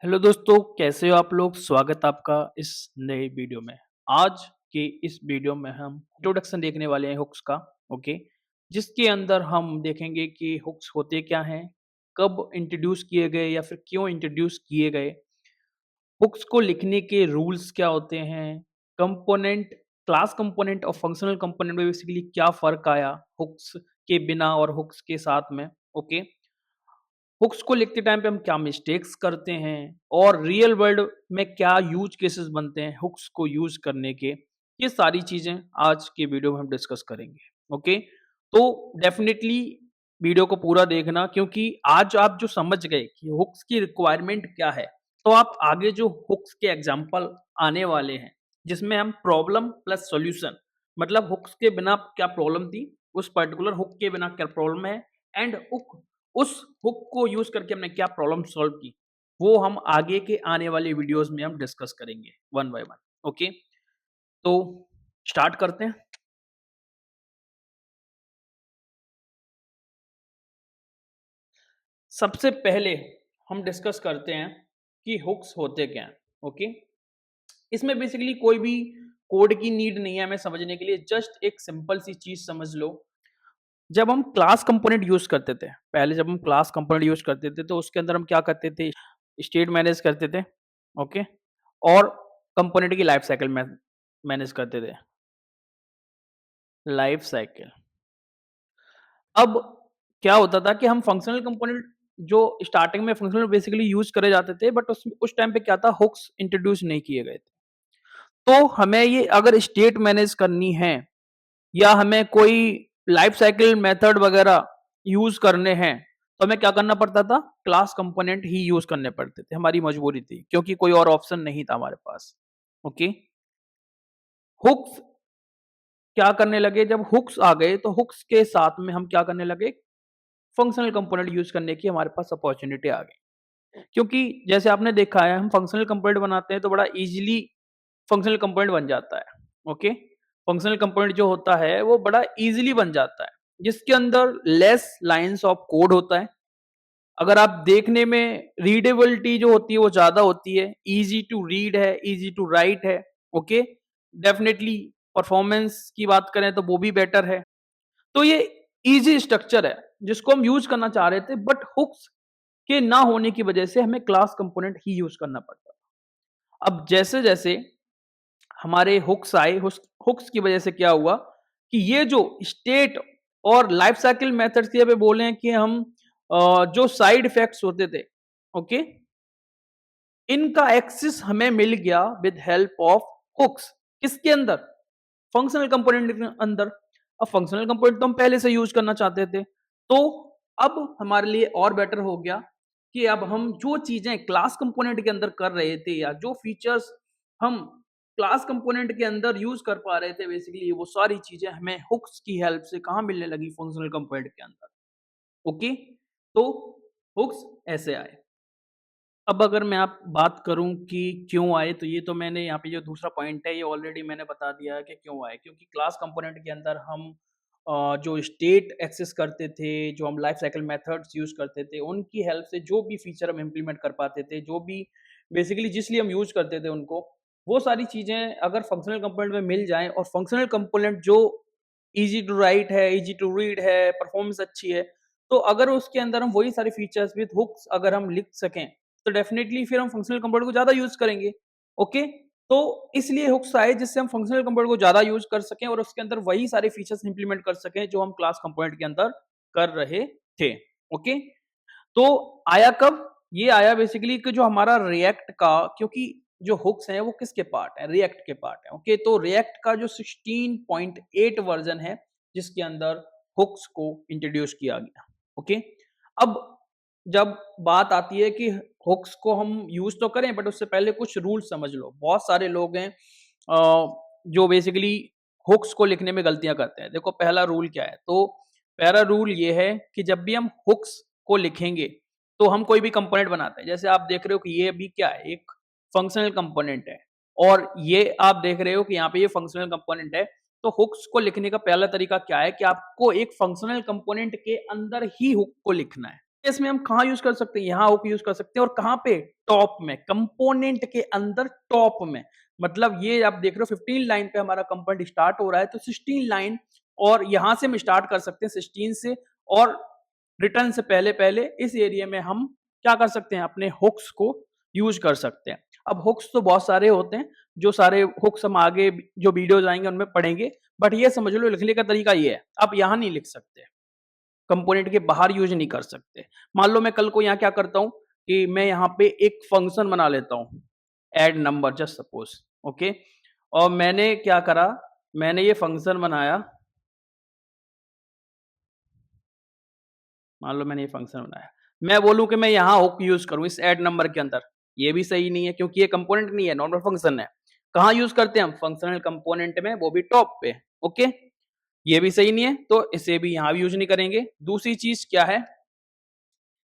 Hello दोस्तों, कैसे हो आप लोग? स्वागत आपका इस नए वीडियो में। आज के इस वीडियो में हम इंट्रोडक्शन देखने वाले हैं हुक्स का, ओके? जिसके अंदर हम देखेंगे कि हुक्स होते क्या हैं, कब इंट्रोड्यूस किए गए या फिर क्यों इंट्रोड्यूस किए गए, हुक्स को लिखने के रूल्स क्या होते हैं, कंपोनेंट, क्लास कंपोनेंट और फंक्शनल कंपोनेंट में बेसिकली क्या फ़र्क आया हुक्स के बिना और हुक्स के साथ में, ओके? हुक्स को लिखते टाइम पे हम क्या मिस्टेक्स करते हैं और रियल वर्ल्ड में क्या यूज केसेस बनते हैं हुक्स को यूज करने के, ये सारी चीजें आज के वीडियो में हम डिस्कस करेंगे। ओके, तो डेफिनेटली वीडियो को पूरा देखना, क्योंकि आज आप जो समझ गए कि हुक्स की रिक्वायरमेंट क्या है, तो आप आगे जो हुक्स के एग्जाम्पल आने वाले हैं जिसमें हम प्रॉब्लम प्लस सॉल्यूशन, मतलब हुक्स के बिना क्या प्रॉब्लम थी, उस पर्टिकुलर हुक के बिना क्या प्रॉब्लम है, एंड उस हुक को यूज करके हमने क्या प्रॉब्लम सॉल्व की, वो हम आगे के आने वाले वीडियोस में हम डिस्कस करेंगे वन बाय वन। ओके, तो स्टार्ट करते हैं। सबसे पहले हम डिस्कस करते हैं कि हुक्स होते क्या हैं। ओके, इसमें बेसिकली कोई भी कोड की नीड नहीं है हमें समझने के लिए, जस्ट एक सिंपल सी चीज समझ लो। जब हम क्लास कंपोनेंट यूज करते थे, पहले जब हम क्लास कंपोनेंट यूज करते थे तो उसके अंदर हम क्या करते थे, स्टेट मैनेज करते थे, ओके, और कंपोनेंट की लाइफ साइकिल में मैनेज करते थे, लाइफ साइकिल। अब क्या होता था कि हम फंक्शनल कंपोनेंट जो स्टार्टिंग में फंक्शनल बेसिकली यूज करे जाते थे, बट उस टाइम पे क्या था, हुक्स इंट्रोड्यूस नहीं किए गए थे। तो हमें ये अगर स्टेट मैनेज करनी है या हमें कोई लाइफ साइकिल मेथड वगैरह यूज करने हैं, तो हमें क्या करना पड़ता था, क्लास कंपोनेंट ही यूज करने पड़ते थे, हमारी मजबूरी थी, क्योंकि कोई और ऑप्शन नहीं था हमारे पास। ओके, हुक्स क्या करने लगे, जब हुक्स आ गए तो हुक्स के साथ में हम क्या करने लगे, फंक्शनल कंपोनेंट यूज करने की हमारे पास अपॉर्चुनिटी आ गई। क्योंकि जैसे आपने देखा है, हम फंक्शनल कंपोनेंट बनाते हैं तो बड़ा इजीली फंक्शनल कंपोनेंट बन जाता है। ओके, फंक्शनल कंपोनेंट जो होता है वो बड़ा इजीली बन जाता है, जिसके अंदर लेस लाइंस ऑफ कोड होता है। अगर आप देखने में रीडेबिलिटी जो होती है वो ज्यादा होती है, इजी टू रीड है, इजी टू राइट है। ओके, डेफिनेटली परफॉर्मेंस की बात करें तो वो भी बेटर है। तो ये इजी स्ट्रक्चर है जिसको हम यूज करना चाह रहे थे, बट हुक्स के ना होने की वजह से हमें क्लास कंपोनेंट ही यूज करना पड़ता है। अब जैसे जैसे हमारे हुक्स आए, हुक्स की वजह से क्या हुआ कि ये जो स्टेट और लाइफ साइकिल मेथड्स की पे बोले हैं कि हम जो साइड इफेक्ट्स होते थे, ओके, इनका एक्सेस हमें मिल गया विद हेल्प ऑफ हुक्स। किसके अंदर, फंक्शनल कंपोनेंट के अंदर। अब फंक्शनल कंपोनेंट तो हम पहले से यूज करना चाहते थे, तो अब हमारे लिए और बेटर हो गया कि अब हम जो चीजें क्लास कंपोनेंट के अंदर कर रहे थे या जो फीचर्स हम क्लास कंपोनेंट के अंदर यूज कर पा रहे थे, बेसिकली वो सारी चीजें हमें हुक्स की हेल्प से कहाँ मिलने लगी, फंक्शनल कंपोनेंट के अंदर। ओके, तो हुक्स ऐसे आए। अब अगर मैं आप बात करूं कि क्यों आए, तो ये तो मैंने यहाँ पे जो दूसरा पॉइंट है ये ऑलरेडी मैंने बता दिया है कि क्यों आए। क्योंकि क्लास कंपोनेंट के अंदर हम जो स्टेट एक्सेस करते थे, जो हम लाइफ साइकिल मेथड्स यूज करते थे, उनकी हेल्प से जो भी फीचर हम इम्प्लीमेंट कर पाते थे, जो भी बेसिकली जिस लिए हम यूज करते थे उनको, वो सारी चीजें अगर फंक्शनल कंपोनेंट में मिल जाएं, और फंक्शनल कंपोनेंट जो इजी टू राइट है, इजी टू रीड है, परफॉर्मेंस अच्छी है, तो अगर उसके अंदर हम वही सारे फीचर्स विद हुक्स अगर हम लिख सकें, तो डेफिनेटली फिर हम फंक्शनल कंपोनेंट को ज़्यादा यूज़ करेंगे। ओके? तो इसलिए हुक्स आए जिससे हम फंक्शनल कंपोनेंट को ज़्यादा यूज़ कर सकें और उसके अंदर वही सारे फीचर्स इंप्लीमेंट कर सकें जो हम क्लास कंपोनेंट के अंदर कर रहे थे। ओके? तो आया कब? ये आया बेसिकली कि जो हमारा रिएक्ट का, क्योंकि जो हुक्स हैं वो किसके पार्ट है? रिएक्ट के पार्ट है। ओके? तो रिएक्ट का जो 16.8 वर्ज़न है जिसके अंदर हुक्स को इंट्रोड्यूस किया गया। ओके? अब जब बात आती है कि हुक्स को हम यूज़ तो करें, बट उससे पहले कुछ रूल समझ लो। बहुत सारे लोग हैं जो बेसिकली हुक्स को लिखने में गलतियाँ करते हैं। देखो पहला रूल क्या है? तो पहला रूल ये है कि जब भी हम हुक्स को लिखेंगे, तो हम कोई भी कंपोनेंट बनाते हैं। जैसे आप देख रहे हो कि ये अभी क्या है? एक फंक्शनल कंपोनेंट है, और ये आप देख रहे हो कि यहाँ पे ये फंक्शनल कंपोनेंट है। तो हुक्स को लिखने का पहला तरीका क्या है कि आपको एक फंक्शनल कंपोनेंट के अंदर ही हुक को लिखना है। इसमें हम कहाँ यूज़ कर सकते हैं? यहाँ हुक यूज़ कर सकते हैं और कहाँ पे? टॉप में, कंपोनेंट के अंदर टॉप में। मतलब ये आप देख रहे हो 15 लाइन पे हमारा कंपोनेंट स्टार्ट हो रहा है, तो 16 लाइन और यहाँ से हम स्टार्ट कर सकते हैं 16 से और रिटर्न से पहले-पहले इस एरिया में हम क्या कर सकते हैं? अपने हुक्स को यूज़ कर सकते हैं। अब हुक्स तो बहुत सारे होते हैं, जो सारे हुक्स हम आगे जो वीडियोज़ आएँगे उनमें पढ़ेंगे, बट ये समझ लो लिखने का तरीका ये है, आप यहाँ नहीं लिख सकते। कंपोनेंट के बाहर यूज़ नहीं कर सकते। मान लो मैं कल को यहाँ क्या करता हूँ कि मैं यहाँ पे एक फंक्शन बना लेता हूँ, add number just suppose, okay? और मैंने क्या करा, मैंने ये फंक्शन बनाया, मान लो मैंने ये फंक्शन बनाया। मैं बोलूँ कि मैं यहाँ हुक यूज़ करूँ इस ऐड नंबर के अंदर, ये भी सही नहीं है क्योंकि ये कंपोनेंट नहीं है, नॉर्मल फंक्शन है। कहाँ यूज़ करते हैं हम? फंक्शनल कंपोनेंट में, वो भी टॉप पे, ओके? ये भी सही नहीं है, तो इसे भी यहाँ भी यूज़ नहीं करेंगे। दूसरी चीज़ क्या है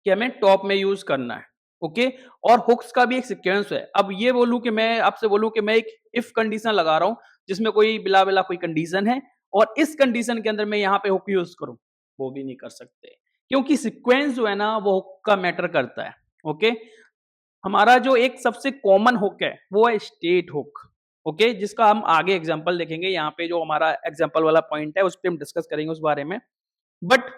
कि हमें टॉप में यूज़ करना है, ओके? और हुक्स का भी एक सीक्वेंस है। अब ये बोलूँ कि मैं आपसे बोलूँ कि मैं एक इफ कंडीशन लगा रहा हूँ, जिसमें कोई बिला-बिला कोई कंडीशन है और इस कंडीशन के अंदर मैं यहाँ पे हुक यूज़ करूँ, वो भी नहीं कर सकते। क्योंकि सीक्वेंस जो है ना, वो हुक का मैटर करता है, ओके? हमारा जो एक सबसे कॉमन हुक है, वो है स्टेट हुक, ओके? जिसका हम आगे एग्ज़ाम्पल देखेंगे, यहाँ पे जो हमारा एग्ज़ाम्पल वाला पॉइंट है, उस पे हम डिस्कस करेंगे उस बारे में। बट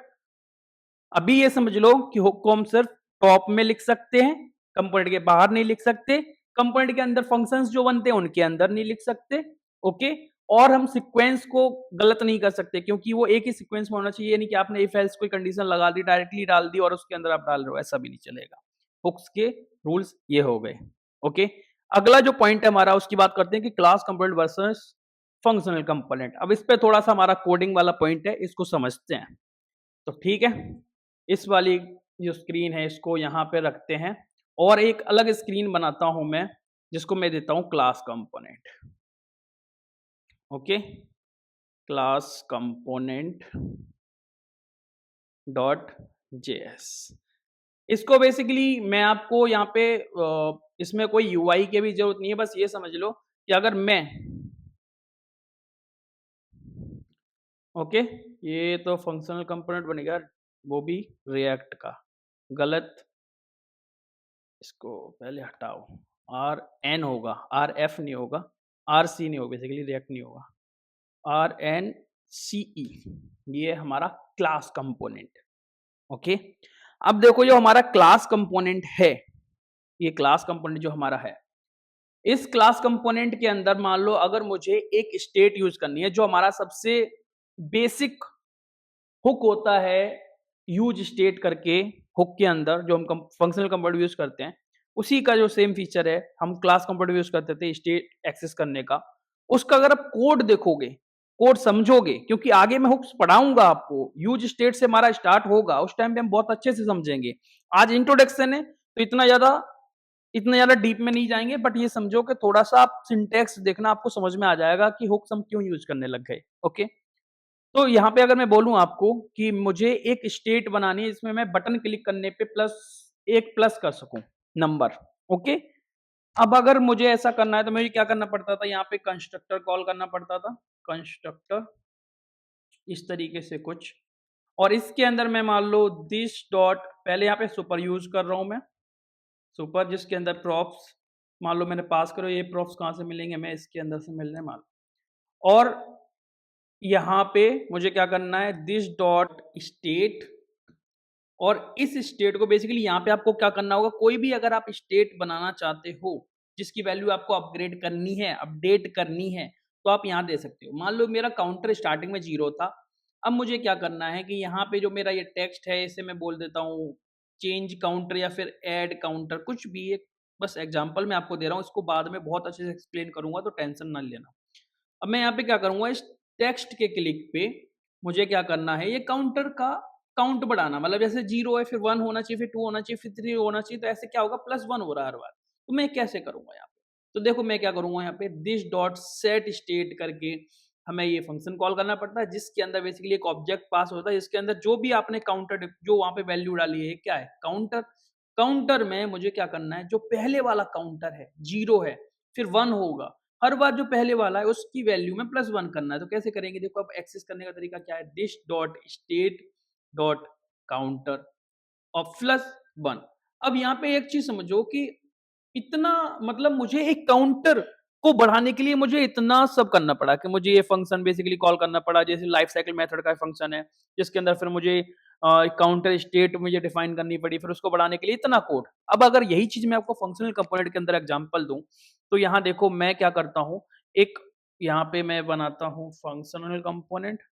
अभी ये समझ लो कि हुक को हम सिर्फ टॉप में लिख सकते हैं, कंपोनेंट के बाहर नहीं लिख सकते, कंपोनेंट के अंदर फंक्शंस जो बनते हैं उनके अंदर नहीं लिख सकते, ओके? और हम सीक्वेंस को गलत नहीं कर सकते क्योंकि वो एक ही सीक्वेंस में होना चाहिए, ये नहीं कि आपने इफ एल्स कोई कंडीशन लगा दी, डायरेक्टली डाल दी और उसके अंदर आप डाल रहे हो, ऐसा भी नहीं चलेगा। हुक्स के रूल्स ये हो गए, ओके? अगला जो पॉइंट है हमारा उसकी बात करते हैं कि class component versus functional component. अब इस पे थोड़ा-सा हमारा कोडिंग वाला पॉइंट है, इसको समझते हैं। तो ठीक है, इस वाली जो स्क्रीन है इसको यहाँ पे रखते हैं और एक अलग स्क्रीन बनाता हूँ मैं, जिसको मैं देता हूँ class component, okay? Class component dot JS. इसको बेसिकली मैं आपको यहाँ पे इसमें कोई यूआई की भी ज़रूरत नहीं है, बस ये समझ लो कि अगर मैं ओके, ये तो फंक्शनल कंपोनेंट बनेगा, वो भी रिएक्ट का, गलत, इसको पहले हटाओ, आर एन होगा, आर एफ नहीं होगा, आर सी नहीं होगा, बेसिकली रिएक्ट नहीं होगा, आर एन सी ई, ये हमारा क्लास कंपोनेंट, ओके? अब देखो जो हमारा क्लास कंपोनेंट है, ये क्लास कंपोनेंट जो हमारा है, इस क्लास कंपोनेंट के अंदर मान लो अगर मुझे एक स्टेट यूज करनी है, जो हमारा सबसे बेसिक हुक होता है, यूज स्टेट करके, हुक के अंदर जो हम फंक्शनल कंपोनेंट यूज करते हैं, उसी का जो सेम फीचर है, हम क्लास कंपोनेंट यूज करते थे स्टेट एक्सेस करने का, उसका अगर आप कोड देखोगे, कोड समझोगे, क्योंकि आगे मैं हुक्स पढ़ाऊंगा आपको, यूज स्टेट से हमारा स्टार्ट होगा, उस टाइम पे हम बहुत अच्छे से समझेंगे। आज इंट्रोडक्शन है तो इतना ज्यादा डीप में नहीं जाएंगे, बट ये समझो कि थोड़ा सा आप सिंटेक्स देखना, आपको समझ में आ जाएगा कि हुक्स हम क्यों यूज करने लग गए, ओके? तो यहाँ पे अगर मैं बोलूँ आपको कि मुझे एक स्टेट बनानी है जिसमें मैं बटन क्लिक करने पे एक प्लस कर सकूँ नंबर, ओके? अब अगर मुझे ऐसा करना है तो मुझे क्या करना पड़ता था, यहाँ पे कंस्ट्रक्टर कॉल करना पड़ता था, कंस्ट्रक्टर इस तरीके से कुछ, और इसके अंदर मैं मान लो दिस डॉट, पहले यहाँ पे सुपर यूज कर रहा हूँ मैं, सुपर जिसके अंदर प्रॉप्स मान लो मैंने पास करो, ये प्रॉप्स कहाँ से मिलेंगे, मैं इसके अंदर से मिलने मान लो, और यहाँ पे मुझे क्या करना है, दिस डॉट स्टेट, और इस स्टेट को बेसिकली यहाँ पे आपको क्या करना होगा, कोई भी अगर आप स्टेट बनाना चाहते हो जिसकी वैल्यू आपको अपग्रेड करनी है, अपडेट करनी है, तो आप यहाँ दे सकते हो। मान लो मेरा काउंटर स्टार्टिंग में 0 था, अब मुझे क्या करना है कि यहाँ पे जो मेरा ये टेक्स्ट है इसे मैं बोल देता हूँ चेंज काउंटर या फिर ऐड काउंटर, कुछ भी एक, बस एग्जांपल मैं आपको दे रहा हूँ, इसको बाद में बहुत अच्छे से एक्सप्लेन करूंगा तो टेंशन ना लेना। अब मैं यहाँ पे क्या करूँगा, इस टेक्स्ट के क्लिक पे मुझे क्या करना है, ये काउंटर का काउंट बढ़ाना, मतलब जैसे 0 है फिर 1 होना चाहिए, फिर 2 होना चाहिए, फिर 3 होना चाहिए, तो ऐसे क्या होगा, +1 हो रहा है हर बार। तो मैं कैसे करूँगा यहाँ पे? तो देखो मैं क्या करूँगा, यहाँ पे दिस डॉट सेट स्टेट करके हमें ये फंक्शन कॉल करना पड़ता है, जिसके अंदर बेसिकली एक ऑब्जेक्ट पास होता है, जिसके अंदर जो भी आपने काउंटर जो वहाँ पे वैल्यू डाली है, क्या है, काउंटर। काउंटर में मुझे क्या करना है, जो पहले वाला काउंटर है 0 है, फिर 1 होगा, हर बार जो पहले वाला है उसकी वैल्यू में +1 करना है। तो कैसे करेंगे, देखो अब एक्सेस करने का तरीका क्या है, this dot state dot counter, plus 1। अब यहाँ पे एक चीज समझो कि इतना मतलब मुझे एक काउंटर को बढ़ाने के लिए मुझे इतना सब करना पड़ा कि मुझे ये फंक्शन बेसिकली कॉल करना पड़ा, जैसे लाइफ साइकिल मेथड का फंक्शन है जिसके अंदर फिर मुझे काउंटर स्टेट मुझे डिफाइन करनी पड़ी, फिर उसको बढ़ाने के लिए इतना कोड। अब अगर यही चीज मैं आपको फंक्शनल कंपोनेंट के अंदर एग्जांपल दूं, तो यहाँ देखो मैं क्या करता हूँ, एक यहाँ पे मैं बनाता हूँ functional component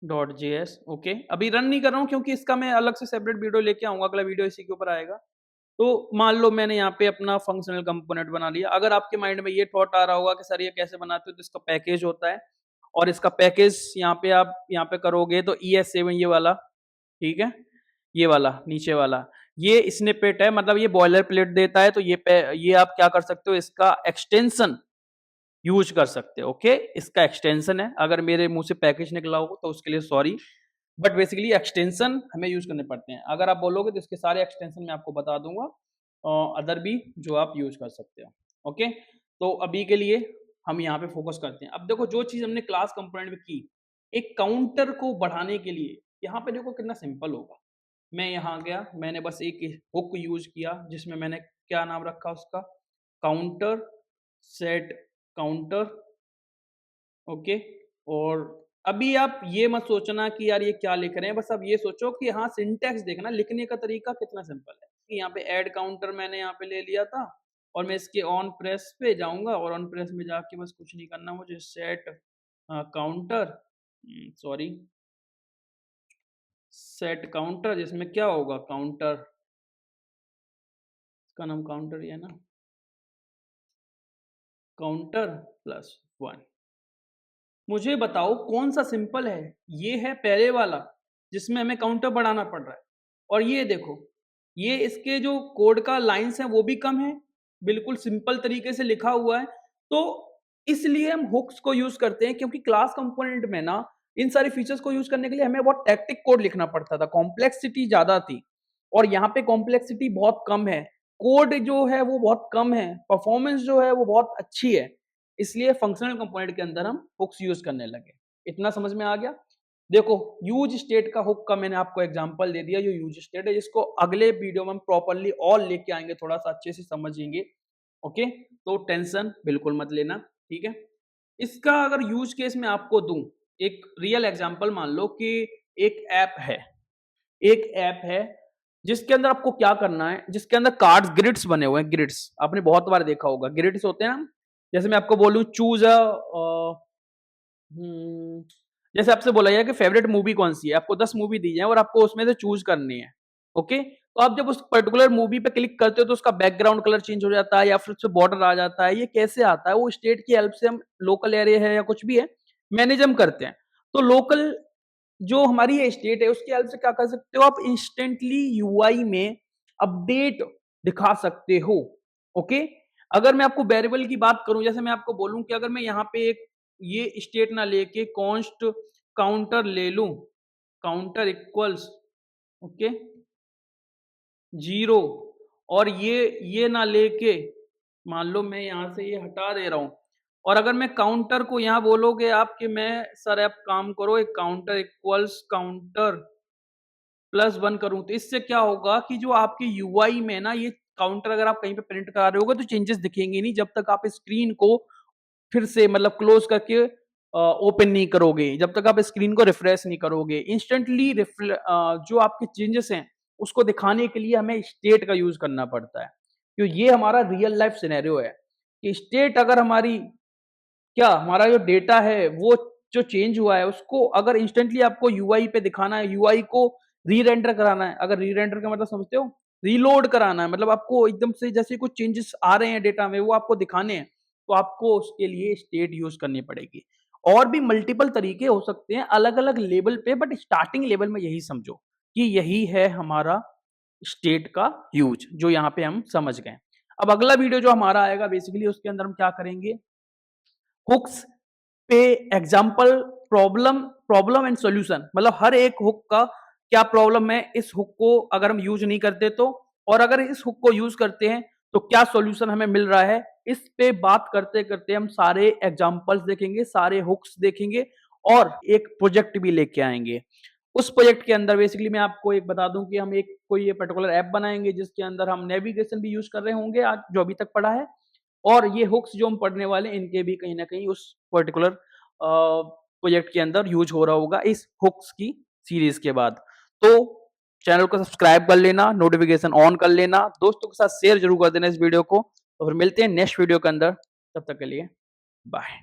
dot JS. Okay, अभी रन नहीं कर रहा हूँ क्योंकि इसका मैं अलग से सेपरेट वीडियो लेके आऊंगा, अगला वीडियो इसी के ऊपर आएगा। तो मान लो मैंने यहाँ पे अपना फंक्शनल कंपोनेंट बना लिया। अगर आपके माइंड में ये थॉट आ रहा होगा कि सर ये कैसे बनाते हो, तो इसका पैकेज होता है और इसका पैकेज यहाँ पे आप यहाँ पे करोगे तो ES7 ये वाला, ठीक है, ये वाला नीचे वाला, ये स्निपेट है, मतलब ये बॉयलर प्लेट देता है। तो ये आप क्या कर सकते हो, इसका एक्सटेंशन यूज कर सकते हो। ओके, इसका एक्सटेंशन है, अगर मेरे मुंह से पैकेज निकला हो तो उसके लिए सॉरी, बट बेसिकली एक्सटेंशन हमें यूज करने पड़ते हैं। अगर आप बोलोगे तो इसके सारे एक्सटेंशन मैं आपको बता दूंगा, अदर भी जो आप यूज कर सकते हो। ओके, तो अभी के लिए हम यहाँ पे फोकस करते हैं। अब देखो जो चीज हमने क्लास कंपोनेंट में की, एक काउंटर को बढ़ाने के लिए, यहाँ पे देखो कितना सिंपल होगा। मैं यहाँ गया, मैंने बस एक हुक यूज किया जिसमें मैंने क्या नाम रखा उसका, काउंटर सेट काउंटर। ओके, और अभी आप ये मत सोचना कि यार ये क्या लिख रहे हैं, बस अब ये सोचो कि हाँ सिंटैक्स देखना, लिखने का तरीका कितना सिंपल है कि यहाँ पे ऐड काउंटर मैंने यहाँ पे ले लिया था और मैं इसके ऑन प्रेस पे जाऊंगा और ऑन प्रेस में जाके बस कुछ नहीं करना मुझे, set counter, sorry, set counter, जिसमें क्या होगा काउंटर, इसका नाम काउंटर ही है ना, काउंटर प्लस 1। मुझे बताओ कौन सा सिंपल है, ये है पहले वाला जिसमें हमें काउंटर बढ़ाना पड़ रहा है, और ये देखो ये इसके जो कोड का लाइंस है वो भी कम है, बिल्कुल सिंपल तरीके से लिखा हुआ है। तो इसलिए हम हुक्स को यूज करते हैं, क्योंकि क्लास कंपोनेंट में ना इन सारी फीचर्स को यूज करने के लिए हमें बहुत टैक्टिक कोड लिखना पड़ता था, कॉम्प्लेक्सिटी ज्यादा थी, और यहाँ पे कॉम्प्लेक्सिटी बहुत कम है, कोड जो है वो बहुत कम है, परफॉर्मेंस जो है वो बहुत अच्छी है। इसलिए फंक्शनल कंपोनेंट के अंदर हम हुक्स यूज करने लगे। इतना समझ में आ गया। देखो यूज स्टेट का हुक का मैंने आपको एग्जांपल दे दिया, जो यूज स्टेट है, जिसको अगले वीडियो में हम प्रॉपर्ली और लेके आएंगे, थोड़ा सा अच्छे से समझेंगे। ओके, तो टेंशन बिल्कुल मत लेना, ठीक है। इसका अगर यूज केस में आपको दूं, एक रियल एग्जांपल मान लो कि एक ऐप है, एक ऐप है जिसके अंदर आपको क्या करना है, जिसके अंदर कार्ड्स ग्रिड्स बने हुए हैं, ग्रिड्स आपने बहुत बार देखा होगा, ग्रिड्स होते हैं ना। जैसे मैं आपको बोलूं चूज अ, हम्म, जैसे आपसे बोला जाए कि फेवरेट मूवी कौन सी है, आपको 10 मूवी दी जाए और आपको उसमें से चूज करनी है। ओके, तो आप जब उस पर्टिकुलर मूवी पे क्लिक करते हो तो उसका बैकग्राउंड कलर चेंज हो जाता है या फिर उससे बॉर्डर आ जाता है। ये कैसे आता है, वो स्टेट की हेल्प से, हम लोकल एरिया है या कुछ भी है मैनेज हम करते हैं। तो लोकल जो हमारी ये स्टेट है उसकी हेल्प से क्या कर सकते हो, आप इंस्टेंटली यूआई में अपडेट दिखा सकते हो। ओके, अगर मैं आपको वेरिएबल की बात करूं, जैसे मैं आपको बोलूं कि अगर मैं यहाँ पे एक ये स्टेट ना लेके कॉन्स्ट काउंटर ले लूं, काउंटर इक्वल्स ओके 0, और ये ना लेके मान लो मैं यहां से ये हटा दे रहा हूं, और अगर मैं काउंटर को यहां बोलोगे आप कि मैं सर आप काम करो एक काउंटर इक्वल्स काउंटर +1 करूं, तो इससे क्या होगा कि जो आपके यूआई में ना ये काउंटर अगर आप कहीं पे प्रिंट करा रहे होगे तो चेंजेस दिखेंगे नहीं जब तक आप स्क्रीन को फिर से मतलब क्लोज करके ओपन नहीं करोगे, जब तक आप स्क्रीन को रिफ्रेश नहीं करोगे। इंस्टेंटली जो आपके चेंजेस हैं उसको दिखाने के लिए हमें स्टेट का यूज करना पड़ता है। तो ये हमारा रियल लाइफ सिनेरियो है कि स्टेट अगर हमारी, क्या हमारा जो डेटा है वो जो चेंज हुआ है उसको अगर इंस्टेंटली आपको यूआई पे दिखाना है, यूआई को री रेंडर कराना है, अगर री रेंडर का मतलब समझते हो, रीलोड कराना है, मतलब आपको एकदम से जैसे कुछ चेंजेस आ रहे हैं डेटा में वो आपको दिखाने हैं, तो आपको उसके लिए स्टेट यूज करनी पड़ेगी। और भी मल्टीपल तरीके हो सकते हैं अलग अलग लेवल पे, बट स्टार्टिंग लेवल में यही समझो कि यही है हमारा स्टेट का यूज, जो यहाँ पे हम समझ गए। अब अगला वीडियो जो हमारा आएगा बेसिकली उसके अंदर हम क्या करेंगे, हुक्स पे example, problem problem and solution, मतलब हर एक हुक का क्या प्रॉब्लम है इस हुक को अगर हम यूज नहीं करते तो, और अगर इस हुक को यूज करते हैं तो क्या सॉल्यूशन हमें मिल रहा है। इस पे बात करते करते हम सारे एग्जांपल्स देखेंगे, सारे हुक्स देखेंगे, और एक प्रोजेक्ट भी लेके आएँगे। उस प्रोजेक्ट के अंदर बेसिकली मैं आपको एक बता दूँ कि हम एक कोई ये पर्टिकुलर ऐप बनाएँगे जिसके अंदर हम नेविगेशन भी यूज़ कर रहे होंगे आज जो अभी तक पढ़ा है और ये हुक्स जो हम पढ़ने वाले हैं इनके भी कहीं न कहीं उस पर्टिकुलर प्रोजेक्ट के अंदर यूज़ हो रहा होगा इस हुक्स की सीरीज़ के बाद। तो चैनल को सब्सक्राइब कर लेना, नोटिफ़िकेशन ऑन कर लेना, दोस्तों के साथ शेयर ज़रूर कर देना इस वीडियो को। तो फिर मिलते हैं नेक्स्ट वीडियो के अंदर, तब तक के लिए बाय।